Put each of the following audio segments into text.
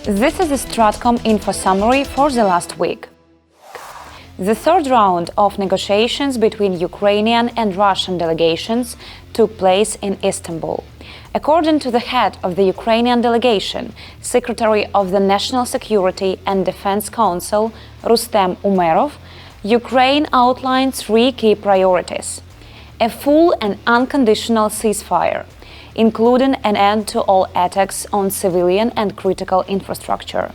This is the Stratcom info summary for the last week. The third round of negotiations between Ukrainian and Russian delegations took place in Istanbul. According to the head of the Ukrainian delegation, Secretary of the National Security and Defense Council, Rustem Umerov, Ukraine outlined three key priorities: a full and unconditional ceasefire, including an end to all attacks on civilian and critical infrastructure,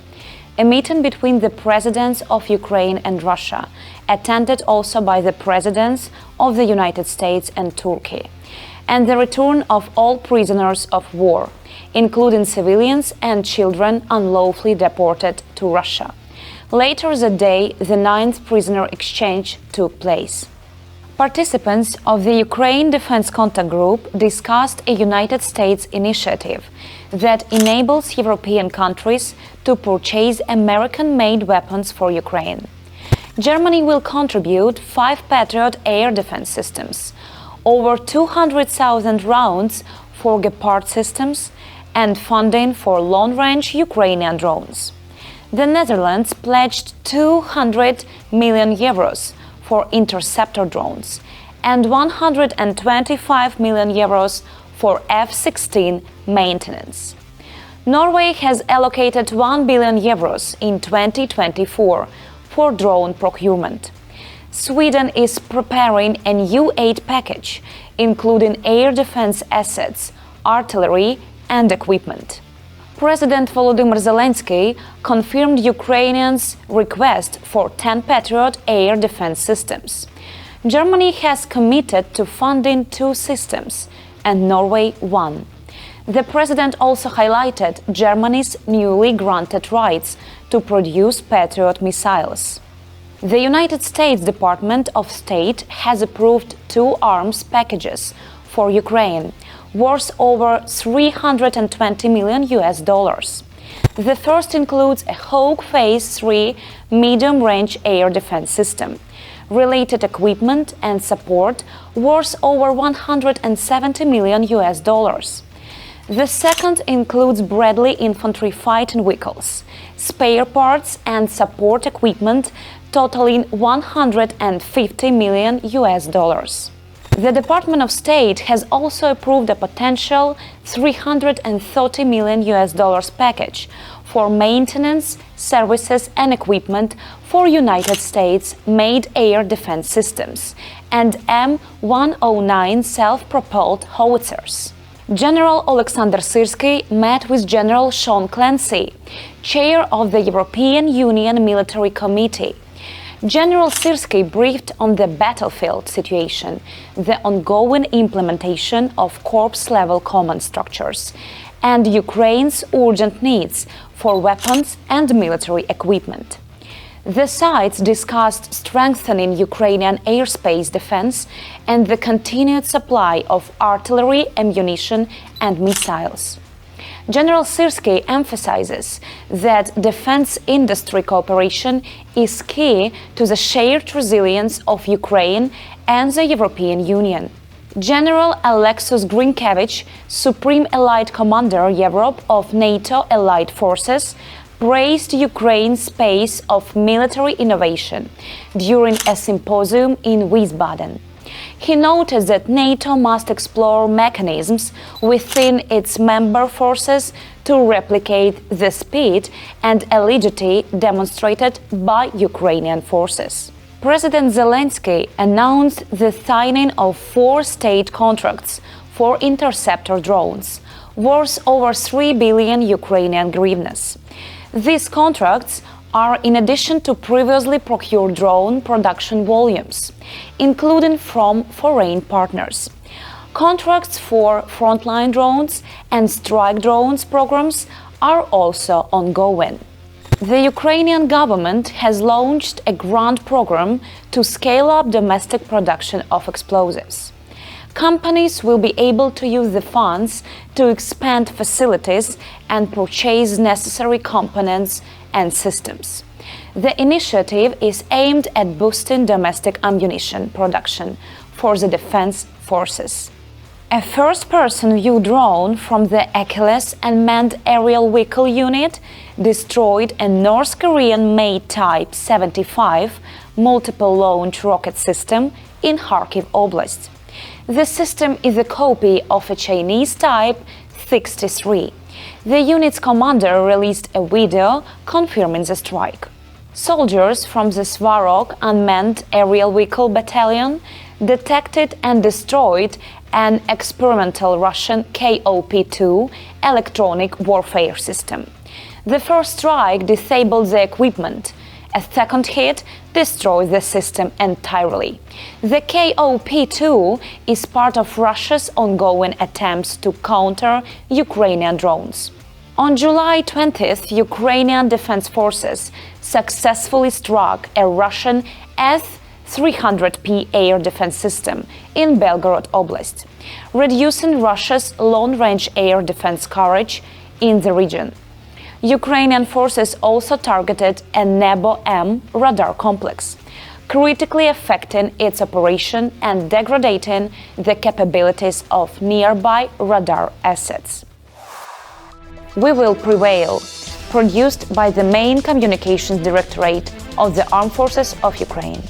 a meeting between the presidents of Ukraine and Russia, attended also by the presidents of the United States and Turkey, and the return of all prisoners of war, including civilians and children unlawfully deported to Russia. Later that day, the ninth prisoner exchange took place. Participants of the Ukraine Defense Contact Group discussed a United States initiative that enables European countries to purchase American-made weapons for Ukraine. Germany will contribute 5 Patriot air defense systems, over 200,000 rounds for Gepard systems, and funding for long-range Ukrainian drones. The Netherlands pledged 200 million euros for interceptor drones and 125 million euros for F-16 maintenance. Norway has allocated 1 billion euros in 2024 for drone procurement. Sweden is preparing a new aid package, including air defense assets, artillery, and equipment. President Volodymyr Zelenskyi confirmed Ukrainians' request for 10 Patriot air defense systems. Germany has committed to funding 2 systems, and Norway 1. The president also highlighted Germany's newly granted rights to produce Patriot missiles. The United States Department of State has approved 2 arms packages for Ukraine, worth over $320 million. The first includes a Hawk Phase 3 medium-range air defense system, related equipment and support worth over $170 million. The second includes Bradley infantry fighting vehicles, spare parts and support equipment totaling $150 million. The Department of State has also approved a potential $330 million package for maintenance, services and equipment for United States-made air defense systems and M109 self-propelled howitzers. General Alexander Syrsky met with General Sean Clancy, chair of the European Union Military Committee. General Syrsky briefed on the battlefield situation, the ongoing implementation of corps-level command structures, and Ukraine's urgent needs for weapons and military equipment. The sides discussed strengthening Ukrainian airspace defense and the continued supply of artillery, ammunition, and missiles. General Syrsky emphasizes that defense industry cooperation is key to the shared resilience of Ukraine and the European Union. General Alexis Grinkevich, Supreme Allied Commander Europe of NATO Allied Forces, praised Ukraine's pace of military innovation during a symposium in Wiesbaden. He noted that NATO must explore mechanisms within its member forces to replicate the speed and agility demonstrated by Ukrainian forces. President Zelensky announced the signing of 4 state contracts for interceptor drones, worth over 3 billion Ukrainian hryvnias. These contracts are in addition to previously procured drone production volumes, including from foreign partners. Contracts for Frontline drones and strike drones programs are also ongoing. The Ukrainian government has launched a grant program to scale up domestic production of explosives. Companies will be able to use the funds to expand facilities and purchase necessary components and systems. The initiative is aimed at boosting domestic ammunition production for the defense forces. A first-person view drone from the Achilles Unmanned Aerial Vehicle Unit destroyed a North Korean-made Type 75 multiple-launch rocket system in Kharkiv Oblast. The system is a copy of a Chinese Type 63. The unit's commander released a video confirming the strike. Soldiers from the Svarog Unmanned Aerial Vehicle Battalion detected and destroyed an experimental Russian KOP-2 electronic warfare system. The first strike disabled the equipment. A second hit destroyed the system entirely. The KOP-2 is part of Russia's ongoing attempts to counter Ukrainian drones. On July 20th, Ukrainian Defense Forces successfully struck a Russian S-300P air defense system in Belgorod Oblast, reducing Russia's long-range air defense coverage in the region. Ukrainian forces also targeted a Nebo-M radar complex, critically affecting its operation and degrading the capabilities of nearby radar assets. We Will Prevail, produced by the main communications directorate of the Armed Forces of Ukraine.